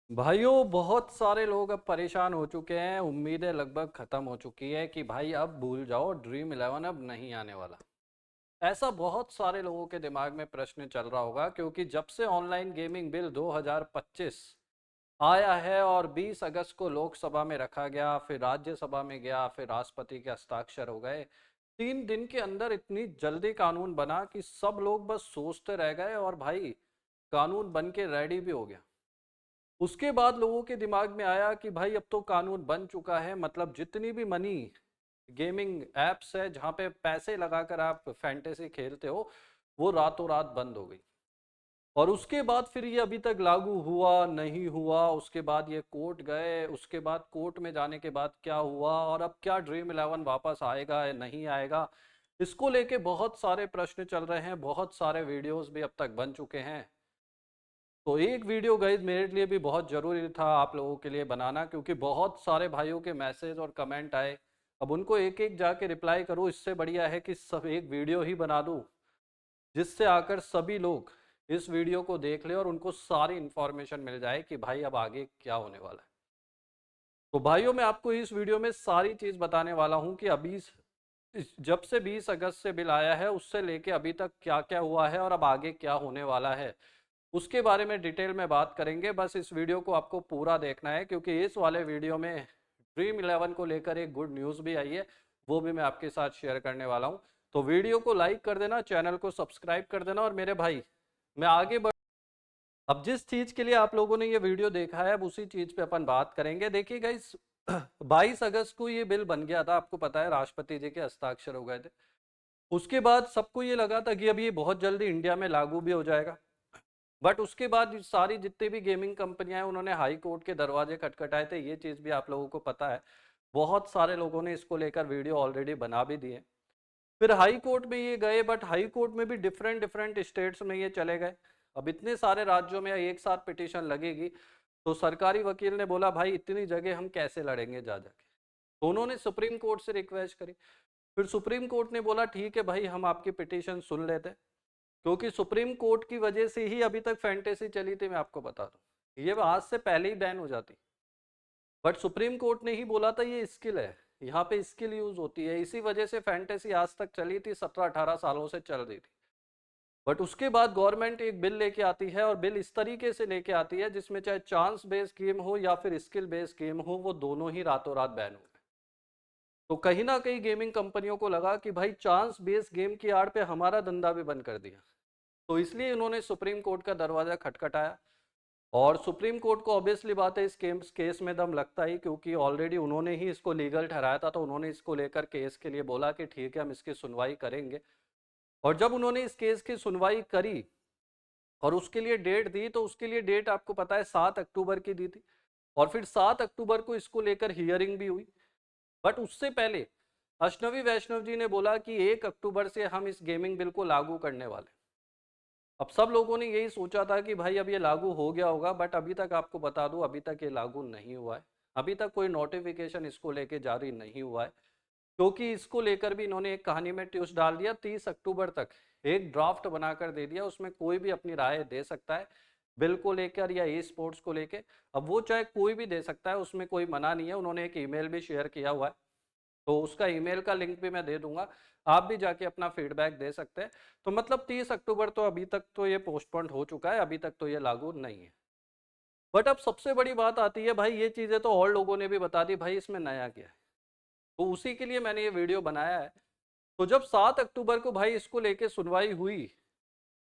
भाइयों, बहुत सारे लोग अब परेशान हो चुके हैं। उम्मीदें लगभग खत्म हो चुकी है कि भाई अब भूल जाओ, ड्रीम इलेवन अब नहीं आने वाला। ऐसा बहुत सारे लोगों के दिमाग में प्रश्न चल रहा होगा, क्योंकि जब से ऑनलाइन गेमिंग बिल 2025 आया है और 20 अगस्त को लोकसभा में रखा गया, फिर राज्यसभा में गया, फिर राष्ट्रपति के हस्ताक्षर हो गए। 3 दिन के अंदर इतनी जल्दी कानून बना कि सब लोग बस सोचते रह गए, और भाई कानून बन के रेडी भी हो गया। उसके बाद लोगों के दिमाग में आया कि भाई अब तो कानून बन चुका है, मतलब जितनी भी मनी गेमिंग एप्स है जहाँ पे पैसे लगाकर आप फैंटेसी खेलते हो, वो रातों रात बंद हो गई। और उसके बाद फिर ये अभी तक लागू हुआ नहीं हुआ, उसके बाद ये कोर्ट गए, उसके बाद कोर्ट में जाने के बाद क्या हुआ, और अब क्या ड्रीम इलेवन वापस आएगा या नहीं आएगा, इसको लेके बहुत सारे प्रश्न चल रहे हैं। बहुत सारे वीडियोस भी अब तक बन चुके हैं। तो एक वीडियो गाइज मेरे लिए भी बहुत ज़रूरी था आप लोगों के लिए बनाना, क्योंकि बहुत सारे भाइयों के मैसेज और कमेंट आए। अब उनको एक एक जाके रिप्लाई करूँ, इससे बढ़िया है कि सब एक वीडियो ही बना दूँ, जिससे आकर सभी लोग इस वीडियो को देख ले और उनको सारी इन्फॉर्मेशन मिल जाए कि भाई अब आगे क्या होने वाला है। तो भाइयों, मैं आपको इस वीडियो में सारी चीज़ बताने वाला हूँ कि अभी जब से 20 अगस्त से बिल आया है उससे लेके अभी तक क्या क्या हुआ है और अब आगे क्या होने वाला है, उसके बारे में डिटेल में बात करेंगे। बस इस वीडियो को आपको पूरा देखना है, क्योंकि इस वाले वीडियो में ड्रीम इलेवन को लेकर एक गुड न्यूज़ भी आई है, वो भी मैं आपके साथ शेयर करने वाला हूँ। तो वीडियो को लाइक कर देना, चैनल को सब्सक्राइब कर देना, और मेरे भाई मैं आगे बढ़ अब जिस चीज़ के लिए आप लोगों ने ये वीडियो देखा है, अब उसी चीज़ पे अपन बात करेंगे। देखिए गाइस, 22 अगस्त को ये बिल बन गया था, आपको पता है, राष्ट्रपति जी के हस्ताक्षर हो गए थे। उसके बाद सबको ये लगा था कि अब ये बहुत जल्दी इंडिया में लागू भी हो जाएगा। बट उसके बाद सारी जितनी भी गेमिंग कंपनियां हैं, उन्होंने हाई कोर्ट के दरवाजे खटखटाए थे। ये चीज़ भी आप लोगों को पता है। बहुत सारे लोगों ने इसको लेकर वीडियो ऑलरेडी बना भी दिए। फिर हाई कोर्ट में ये गए, बट हाई कोर्ट में भी डिफरेंट डिफरेंट स्टेट्स में ये चले गए। अब इतने सारे राज्यों में एक साथ पिटीशन लगेगी, तो सरकारी वकील ने बोला भाई इतनी जगह हम कैसे लड़ेंगे जा जाके। तो उन्होंने सुप्रीम कोर्ट से रिक्वेस्ट करी। फिर सुप्रीम कोर्ट ने बोला ठीक है भाई, हम आपकी पिटीशन सुन लेते हैं। क्योंकि सुप्रीम कोर्ट की वजह से ही अभी तक फैंटेसी चली थी, मैं आपको बता दूं। ये आज से पहले ही बैन हो जाती, बट सुप्रीम कोर्ट ने ही बोला था ये स्किल है, यहाँ पे स्किल यूज होती है, इसी वजह से फैंटेसी आज तक चली थी, 17-18 सालों से चल रही थी। बट उसके बाद गवर्नमेंट एक बिल लेके आती है, और बिल इस तरीके से लेके आती है जिसमें चाहे चांस बेस्ड गेम हो या फिर स्किल बेस्ड गेम हो, वो दोनों ही रातों रात बैन हो गए। तो कहीं ना कहीं गेमिंग कंपनियों को लगा कि भाई चांस बेस्ड गेम की आड़ पे हमारा धंधा भी बंद कर दिया। तो इसलिए उन्होंने सुप्रीम कोर्ट का दरवाजा खटखटाया। और सुप्रीम कोर्ट को ऑब्वियसली बात है, इस केस में दम लगता ही, क्योंकि ऑलरेडी उन्होंने ही इसको लीगल ठहराया था। तो उन्होंने इसको लेकर केस के लिए बोला कि ठीक है, हम इसकी सुनवाई करेंगे। और जब उन्होंने इस केस की सुनवाई करी और उसके लिए डेट दी, तो उसके लिए डेट आपको पता है 7 अक्टूबर की दी थी। और फिर 7 अक्टूबर को इसको लेकर हियरिंग भी हुई। बट उससे पहले अश्नवी वैष्णव जी ने बोला कि 1 अक्टूबर से हम इस गेमिंग बिल को लागू करने वाले। अब सब लोगों ने यही सोचा था कि भाई अब ये लागू हो गया होगा, बट अभी तक आपको बता दूं, अभी तक ये लागू नहीं हुआ है। अभी तक कोई नोटिफिकेशन इसको लेके जारी नहीं हुआ है, क्योंकि इसको लेकर भी इन्होंने एक कहानी में ट्विस्ट डाल दिया। 30 अक्टूबर तक एक ड्राफ्ट बनाकर दे दिया, उसमें कोई भी अपनी राय दे सकता है बिल को लेकर या ई स्पोर्ट्स को लेकर। अब वो चाहे कोई भी दे सकता है, उसमें कोई मना नहीं है। उन्होंने एक ईमेल भी शेयर किया हुआ है, तो उसका ईमेल का लिंक भी मैं दे दूंगा, आप भी जाके अपना फीडबैक दे सकते हैं। तो मतलब 30 अक्टूबर तो अभी तक तो ये पोस्टपोन हो चुका है, अभी तक तो ये लागू नहीं है। बट अब सबसे बड़ी बात आती है, भाई ये चीज़ें तो और लोगों ने भी बता दी, भाई इसमें नया क्या है। तो उसी के लिए मैंने ये वीडियो बनाया है। तो जब 7 अक्टूबर को भाई इसको लेके सुनवाई हुई,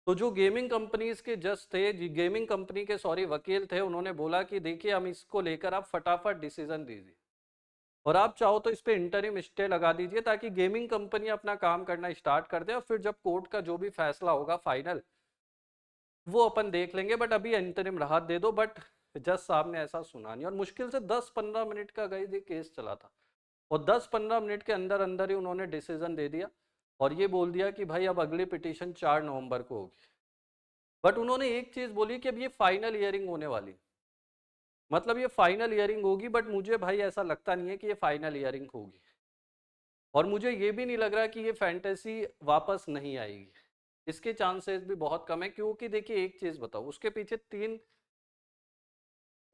तो जो गेमिंग कंपनीज के जज थे, गेमिंग कंपनी के सॉरी वकील थे, उन्होंने बोला कि देखिए हम इसको लेकर आप फटाफट डिसीजन दीजिए, और आप चाहो तो इस पे इंटरिम स्टे लगा दीजिए, ताकि गेमिंग कंपनी अपना काम करना स्टार्ट कर दे, और फिर जब कोर्ट का जो भी फैसला होगा फाइनल, वो अपन देख लेंगे। बट अभी इंटरिम राहत दे दो। बट जज साहब ने ऐसा सुना नहीं, और मुश्किल से 10-15 मिनट का गई ये केस चला था, और 10-15 मिनट के अंदर अंदर ही उन्होंने डिसीजन दे दिया, और ये बोल दिया कि भाई अब अगली पिटीशन 4 नवंबर को होगी। बट उन्होंने एक चीज बोली कि अब ये फाइनल हियरिंग होने वाली, मतलब ये फाइनल हियरिंग होगी। बट मुझे भाई ऐसा लगता नहीं है कि ये फाइनल हियरिंग होगी, और मुझे ये भी नहीं लग रहा कि ये फैंटेसी वापस नहीं आएगी। इसके चांसेस भी बहुत कम है, क्योंकि देखिए एक चीज बताओ, उसके पीछे तीन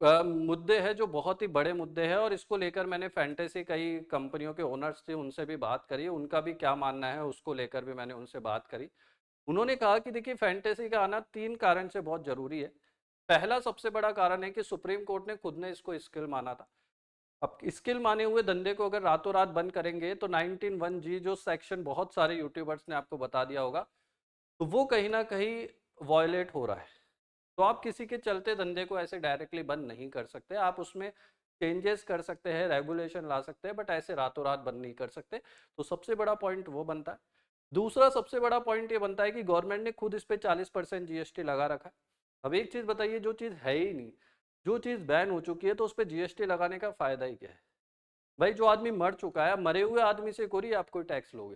मुद्दे हैं जो बहुत ही बड़े मुद्दे हैं, और इसको लेकर मैंने फैंटेसी कई कंपनियों के ओनर्स थे उनसे भी बात करी, उनका भी क्या मानना है उसको लेकर भी मैंने उनसे बात करी। उन्होंने कहा कि देखिए फैंटेसी का आना 3 कारण से बहुत ज़रूरी है। पहला सबसे बड़ा कारण है कि सुप्रीम कोर्ट ने खुद ने इसको स्किल माना था। अब स्किल माने हुए धंधे को अगर रातों रात बंद करेंगे तो 19(1) जो सेक्शन बहुत सारे यूट्यूबर्स ने आपको बता दिया होगा, तो वो कहीं ना कहीं वॉयलेट हो रहा है। तो आप किसी के चलते धंधे को ऐसे डायरेक्टली बंद नहीं कर सकते, आप उसमें चेंजेस कर सकते हैं, रेगुलेशन ला सकते हैं, बट ऐसे रातों रात बंद नहीं कर सकते। तो सबसे बड़ा पॉइंट वो बनता है। दूसरा सबसे बड़ा पॉइंट ये बनता है कि गवर्नमेंट ने खुद इस पे 40% जीएसटी लगा रखा है। अब एक चीज बताइए, जो चीज है ही नहीं, जो चीज बैन हो चुकी है, तो उस पर जीएसटी लगाने का फायदा ही क्या है? भाई जो आदमी मर चुका है, मरे हुए आदमी से कोई आप कोई टैक्स लोगे?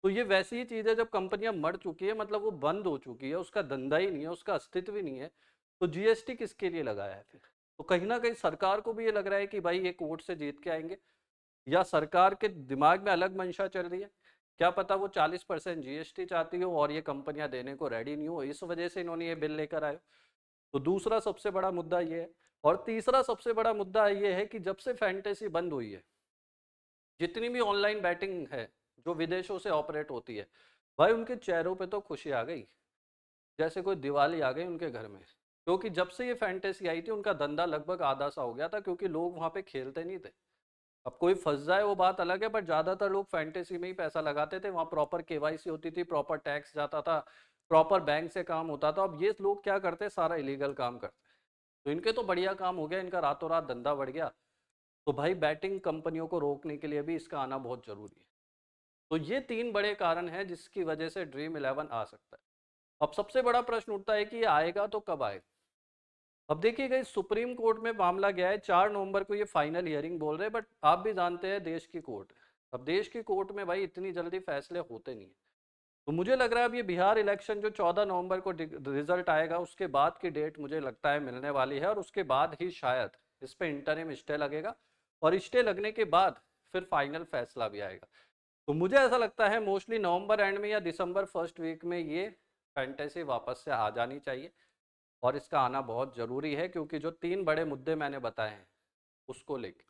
तो ये वैसी ही चीज है, जब कंपनियां मर चुकी है मतलब वो बंद हो चुकी है, उसका धंधा ही नहीं है, उसका अस्तित्व ही नहीं है, तो जीएसटी किसके लिए लगाया है फिर? तो कहीं ना कहीं सरकार को भी ये लग रहा है कि भाई एक वोट से जीत के आएंगे, या सरकार के दिमाग में अलग मंशा चल रही है, क्या पता वो 40% जीएसटी चाहती हो और ये कंपनियां देने को रेडी नहीं हो, इस वजह से इन्होंने ये बिल लेकर आए। तो दूसरा सबसे बड़ा मुद्दा ये है। और तीसरा सबसे बड़ा मुद्दा ये है कि जब से फैंटेसी बंद हुई है, जितनी भी ऑनलाइन बैटिंग है जो विदेशों से ऑपरेट होती है, भाई उनके चेहरों पे तो खुशी आ गई, जैसे कोई दिवाली आ गई उनके घर में। क्योंकि जब से ये फैंटेसी आई थी उनका धंधा लगभग आधा सा हो गया था, क्योंकि लोग वहां पे खेलते नहीं थे। अब कोई फंस जाए वो बात अलग है, बट ज्यादातर लोग फैंटेसी में ही पैसा लगाते थे, वहां प्रॉपर केवाईसी होती थी, प्रॉपर टैक्स जाता था, प्रॉपर बैंक से काम होता था। अब ये लोग क्या करते, सारा इलीगल काम करते। तो इनके तो बढ़िया काम हो गया, इनका रातों रात धंधा बढ़ गया। तो भाई बैटिंग कंपनियों को रोकने के लिए भी इसका आना बहुत जरूरी है। तो ये 3 बड़े कारण हैं जिसकी वजह से ड्रीम 11 आ सकता है। अब सबसे बड़ा प्रश्न उठता है कि ये आएगा तो कब आएगा? अब देखिए गई, सुप्रीम कोर्ट में मामला गया है, 4 नवंबर को ये फाइनल हियरिंग बोल रहे हैं, बट आप भी जानते हैं देश की कोर्ट है। अब देश की कोर्ट में भाई इतनी जल्दी फैसले होते नहीं है। तो मुझे लग रहा है अब ये बिहार इलेक्शन जो 14 नवंबर को रिजल्ट आएगा, उसके बाद की डेट मुझे लगता है मिलने वाली है, और उसके बाद ही शायद इस पे इंटरिम स्टे लगेगा, और स्टे लगने के बाद फिर फाइनल फैसला भी आएगा। तो मुझे ऐसा लगता है मोस्टली नवंबर एंड में या दिसंबर फर्स्ट वीक में ये फैंटेसी वापस से आ जानी चाहिए, और इसका आना बहुत ज़रूरी है, क्योंकि जो 3 बड़े मुद्दे मैंने बताए हैं उसको लेके।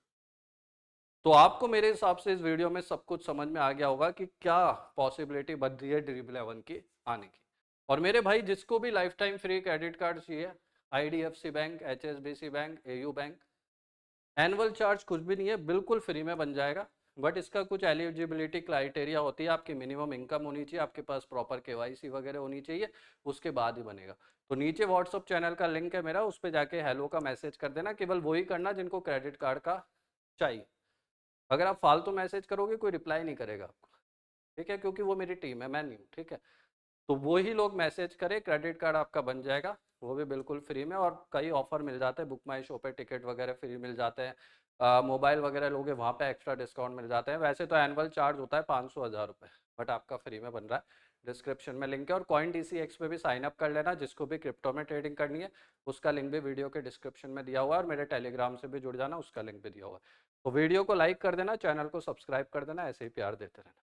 तो आपको मेरे हिसाब से इस वीडियो में सब कुछ समझ में आ गया होगा कि क्या पॉसिबिलिटी बन रही है ड्रीम 11 की आने की। और मेरे भाई जिसको भी life time free credit card चाहिए, IDFC bank, HSBC bank, AU bank, annual charge कुछ भी नहीं है, बिल्कुल फ्री में बन जाएगा। बट इसका कुछ एलिजिबिलिटी क्राइटेरिया होती है, आपकी मिनिमम इनकम होनी चाहिए, आपके पास प्रॉपर केवाईसी वगैरह होनी चाहिए, उसके बाद ही बनेगा। तो नीचे व्हाट्सअप चैनल का लिंक है मेरा, उस पर जाके हेलो का मैसेज कर देना, केवल वही करना जिनको क्रेडिट कार्ड का चाहिए। अगर आप फालतू मैसेज करोगे कोई रिप्लाई नहीं करेगा आपको, ठीक है, क्योंकि वो मेरी टीम है, मैं नहीं हूँ, ठीक है। तो वही लोग मैसेज करें, क्रेडिट कार्ड आपका बन जाएगा, वो भी बिल्कुल फ्री में। और कई ऑफर मिल जाते हैं, बुक माई शो पे टिकट वगैरह फ्री मिल जाते हैं, मोबाइल वगैरह लोगे वहाँ पे एक्स्ट्रा डिस्काउंट मिल जाते हैं। वैसे तो एनुअल चार्ज होता है 500-1000 रुपये, बट आपका फ्री में बन रहा है। डिस्क्रिप्शन में लिंक है, और कॉइन DCX पे भी साइन अप कर लेना, जिसको भी क्रिप्टो में ट्रेडिंग करनी है, उसका लिंक भी वीडियो के डिस्क्रिप्शन में दिया हुआ है, और मेरे टेलीग्राम से भी जुड़ जाना, उसका लिंक भी दिया हुआ है। तो वीडियो को लाइक कर देना, चैनल को सब्सक्राइब कर देना, ऐसे ही प्यार देते रहना।